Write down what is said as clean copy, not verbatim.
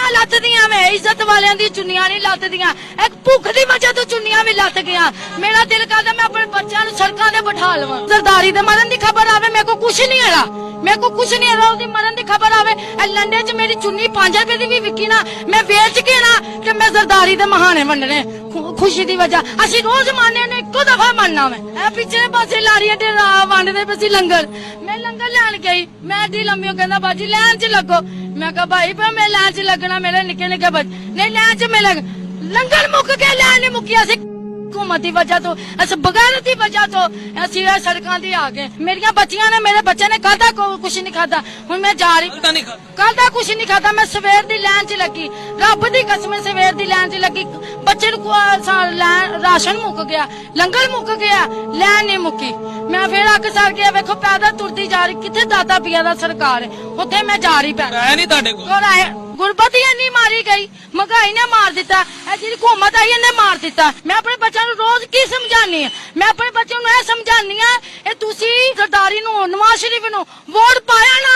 ਚੁੰਨੀਆਂ ਲੱਥਦੀਆਂ ਵੇ, ਇੱਜ਼ਤ ਵਾਲਿਆਂ ਦੀ ਚੁੰਨੀਆਂ ਨਹੀਂ ਲੱਥਦੀਆਂ। ਇੱਕ ਭੁੱਖ ਦੀ ਵਜ੍ਹਾ ਤੋਂ ਚੁੰਨੀਆਂ ਵੀ ਲੱਥ ਗਈਆਂ। ਮੇਰਾ ਦਿਲ ਕਰਦਾ ਮੈਂ ਆਪਣੇ ਬੱਚਿਆਂ ਨੂੰ ਸੜਕਾਂ ਤੇ ਬਿਠਾ ਲਵਾਂ। ਸਰਦਾਰੀ ਦੇ ਮਰਨ ਦੀ ਖਬਰ ਆਵੇ, ਮੇਰੇ ਕੋ ਕੁਛ ਨਹੀਂ ਹੈਗਾ, ਮੇਰੇ ਕੋ ਕੁਛ ਨਹੀਂ ਹੈਗਾ। ਉਹਦੀ ਮਰਨ ਦੀ ਖਬਰ ਆਵੇ, ਇਹ ਲੰਡੇ 'ਚ ਮੇਰੀ ਚੁੰਨੀ 5 ਰੁਪਏ ਦੀ ਵੀ ਵਿਕੀ ਨਾ, ਮੈਂ ਵੇਚ ਕੇ ਨਾ ਕਿ ਮੈਂ ਸਰਦਾਰੀ ਦੇ ਮਹਾਨੇ ਵੰਡਣੇ ਖੁਸ਼ੀ ਦੀ ਵਜ੍ਹਾ। ਅਸੀਂ ਰੋਜ਼ ਮੰਨਨੇ ਨੇ, ਇੱਕੋ ਦਫਾ ਮੰਨਣਾ ਵੇ। ਇਹ ਪਿਛਲੇ ਪਾਸੇ ਲਾਰੀਆਂ ਤੇ ਵੰਡਦੇ ਪਏ ਸੀ ਲੰਗਰ। ਮੈਂ ਲੰਗਰ ਲੈਣ ਗਈ, ਮੈਂ ਏਡੀ ਲੰਮੀ, ਉਹ ਕਹਿੰਦਾ ਬਾਜੀ ਲਾਈਨ 'ਚ ਲੱਗੋ। ਮੈਂ ਕਿਹਾ ਭਾਈ ਪਰ ਮੈਂ ਲਾਈਨ 'ਚ ਲੱਗਣਾ, ਮੇਰੇ ਨਿੱਕੇ ਨਿੱਕੇ ਬੱਚੇ ਨਹੀਂ ਲਾਈਨ 'ਚ ਮੈਂ ਲੰਗਰ ਮੁੱਕ ਕੇ ਲਾਈਨ ਨਹੀਂ ਮੁੱਕੀ। ਅਸੀਂ हुकूमत की वजह तो, बगैरत की वजह तो असि सड़कों ते आ गए। मेरिया बच्चियां ने, मेरे बच्चे ने खादा कुछ नहीं खाता। हुण मैं जा रही, कल दा कुछ नहीं खाता। मैं सवेर दी लाइन च लगी, रब दी कसम सवेर दी लाइन च लगी। बच्चे राशन मुक गया, लंगर मुक गया, लाइन नहीं मुकी। मैं फिर अग सर गया, वेखो पैदल तुरदी जा रही, किथे दादा पिया दा सरकार है, उत्थे मैं जा रही पैदल। गुरबत ही इन्नी मारी गई, महंगाई ने मार दिता, जी हुकूमत आई इन्हें मार दिता। मैं अपने बच्चों को रोज की समझानी है, मैं अपने बच्चों को यह समझानी है, तुसी सरदारी नवाज शरीफ नूं वोट पाया ना,